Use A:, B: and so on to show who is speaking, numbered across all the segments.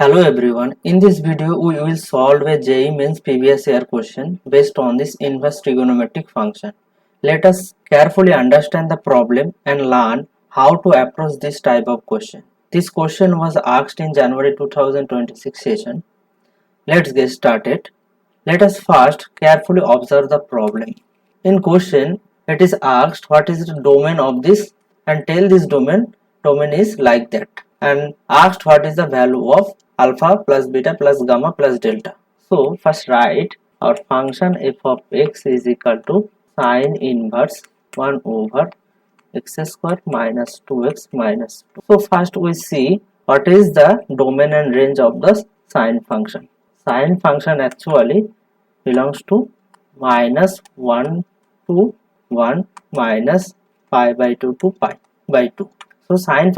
A: Hello everyone, in this video we will solve a JEE Mains previous year question based on this inverse trigonometric function. Let us carefully understand the problem and learn how to approach this type of question. This question was asked in January 2026 session. Let's get started. Let us first carefully observe the problem. In question, it is asked what is the domain of this and tell this domain is like that, and asked what is the value of alpha plus beta plus gamma plus delta. So first write our function f of x is equal to sine inverse 1 over x square minus 2x minus 2. So first we see what is the domain and range of the sine function. Sine function actually belongs to minus 1 to 1 minus pi by 2 to pi by 2. So sine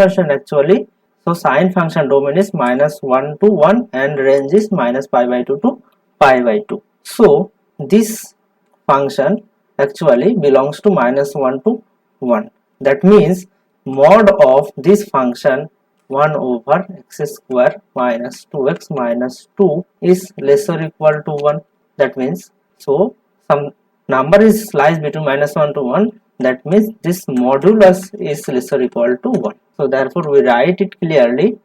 A: function domain is minus 1 to 1 and range is minus pi by 2 to pi by 2. So this function actually belongs to minus 1 to 1. That means mod of this function 1 over x square minus 2x minus 2 is lesser equal to 1. That means so some number is lies between minus 1 to 1. That means this modulus is lesser equal to 1. So therefore we write it clearly.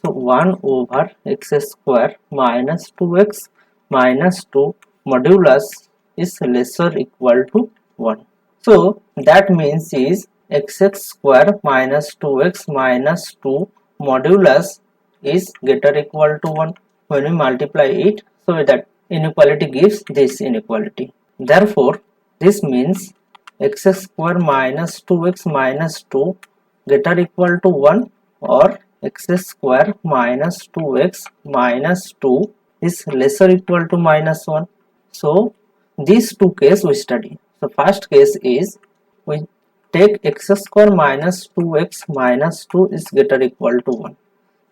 A: So 1 over x square minus 2x minus 2 modulus is lesser equal to 1. So that means is x square minus 2x minus 2 modulus is greater equal to 1. When we multiply it, so that inequality gives this inequality. Therefore, this means x square minus 2x minus 2 greater equal to 1 or x square minus 2x minus 2 is lesser equal to minus 1. So these two cases we study. So first case is we take x square minus 2x minus 2 is greater equal to 1.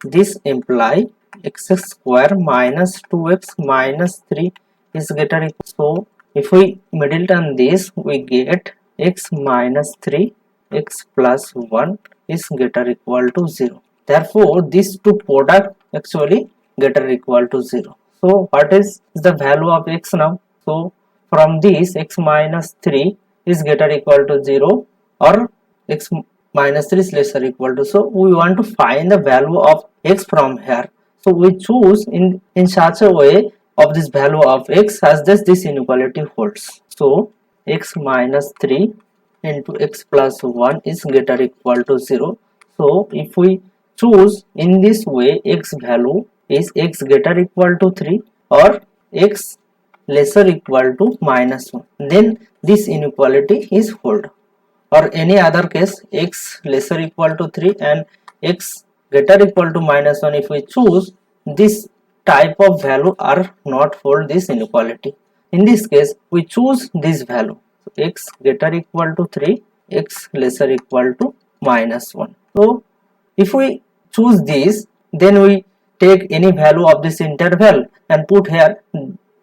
A: This imply x square minus 2x minus 3 is greater equal. So if we middle term this, we get x minus 3 x plus 1 is greater equal to 0. Therefore these two product actually greater equal to 0. So what is the value of x now? So from this x minus 3 is greater equal to 0 or x minus 3 is lesser equal to. So we want to find the value of x from here. So we choose in such a way of this value of x as this inequality holds. So x minus 3 into x plus 1 is greater equal to 0. So if we choose in this way, x value is x greater equal to 3 or x lesser equal to minus 1, then this inequality is hold. Or any other case, x lesser equal to 3 and x greater equal to minus 1, if we choose, this type of value are not hold this inequality. In this case we choose this value, so x greater equal to 3, x lesser equal to minus 1. So if we choose this, then we take any value of this interval and put here,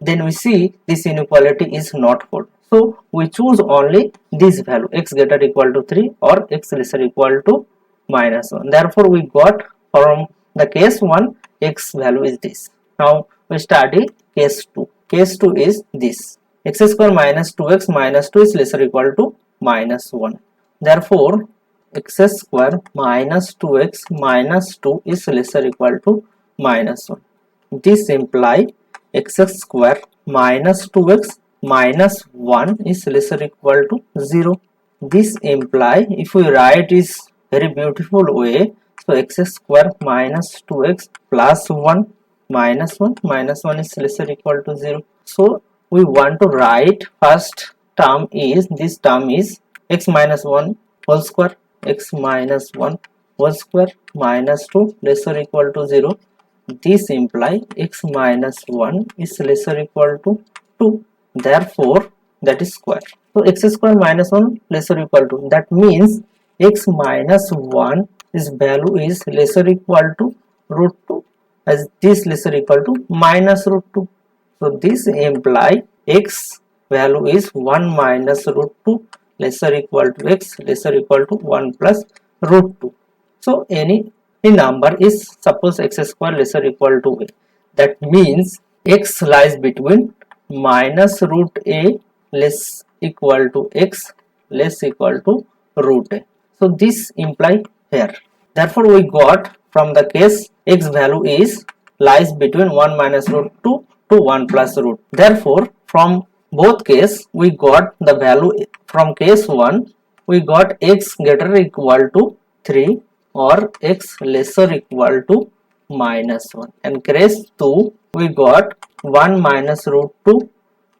A: then we see this inequality is not hold. So we choose only this value, x greater equal to 3 or x lesser equal to minus 1. Therefore we got from the case 1, x value is this. Now we study case 2. Case 2 is this, x square minus 2x minus 2 is lesser equal to minus 1. Therefore x square minus 2x minus 2 is lesser equal to minus 1. This imply x square minus 2x minus 1 is lesser equal to 0. This imply, if we write is very beautiful way, so x square minus 2x plus 1 minus 1 minus 1 is lesser equal to 0. So we want to write first term is, this term is x minus 1 whole square, x minus 1 whole square minus 2 lesser equal to 0. This imply x minus 1 is lesser equal to 2. Therefore that is square. So x square minus 1 lesser equal to, that means x minus 1 is value is lesser equal to root 2, as this lesser equal to minus root 2. So this imply x value is 1 minus root 2 lesser equal to x lesser equal to 1 plus root 2. So any a number is suppose x square lesser equal to a, that means x lies between minus root a less equal to x less equal to root a. So this imply here. Therefore we got from the case x value is lies between 1 minus root 2 to 1 plus root. Therefore from both case we got the value. From case 1 we got x greater or equal to 3 or x lesser equal to minus 1, and case 2 we got 1 minus root 2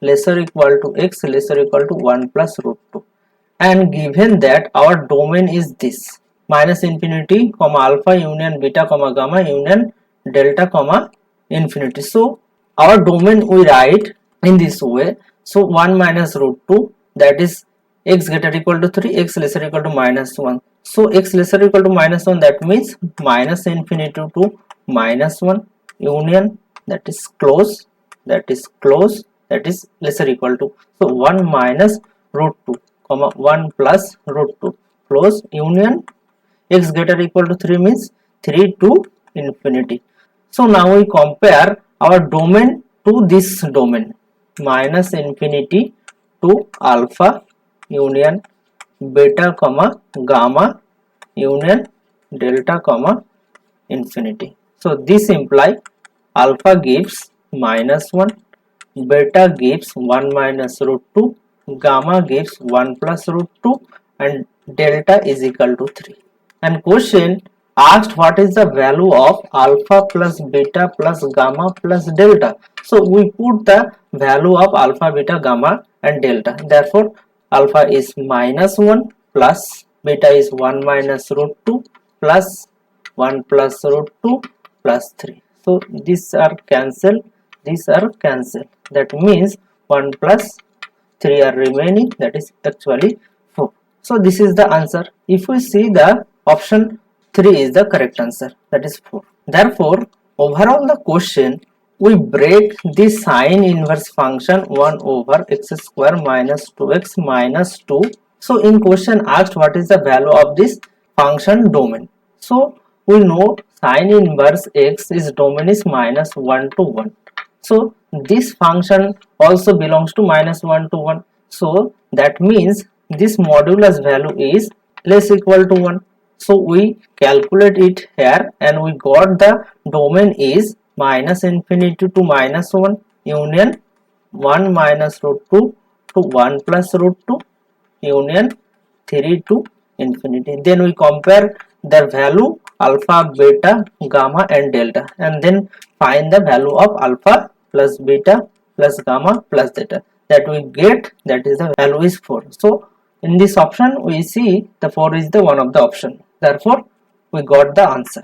A: lesser equal to x lesser equal to 1 plus root 2, and given that our domain is this minus infinity comma alpha union beta comma gamma union delta comma infinity. So our domain we write in this way. So 1 minus root 2, that is x greater or equal to 3, x lesser equal to minus 1. So x lesser equal to minus 1, that means minus infinity to minus 1 union, that is close, that is close, that is lesser equal to. So 1 minus root 2 comma 1 plus root 2 close union x greater or equal to 3 means 3 to infinity. So now we compare our domain to this domain minus infinity to alpha union beta comma gamma union delta comma infinity. So this imply alpha gives minus 1, beta gives 1 minus root 2, gamma gives 1 plus root 2, and delta is equal to 3. And question asked what is the value of alpha plus beta plus gamma plus delta. So we put the value of alpha, beta, gamma and delta. Therefore alpha is minus 1 plus beta is 1 minus root 2 plus 1 plus root 2 plus 3. So these are cancelled, these are cancelled. That means 1 plus 3 are remaining, that is actually 4. So this is the answer. If we see the option 3 is the correct answer, that is 4. Therefore overall the question we break the sine inverse function 1 over x square minus 2x minus 2. So in question asked what is the value of this function domain. So we know sine inverse x is domain is minus 1 to 1. So this function also belongs to minus 1 to 1. So that means this modulus value is less equal to 1. So we calculate it here and we got the domain is minus infinity to minus 1 union 1 minus root 2 to 1 plus root 2 union 3 to infinity. Then we compare the value alpha, beta, gamma and delta, and then find the value of alpha plus beta plus gamma plus theta. That we get, that is the value is 4. So in this option we see the 4 is the one of the option. Therefore we got the answer.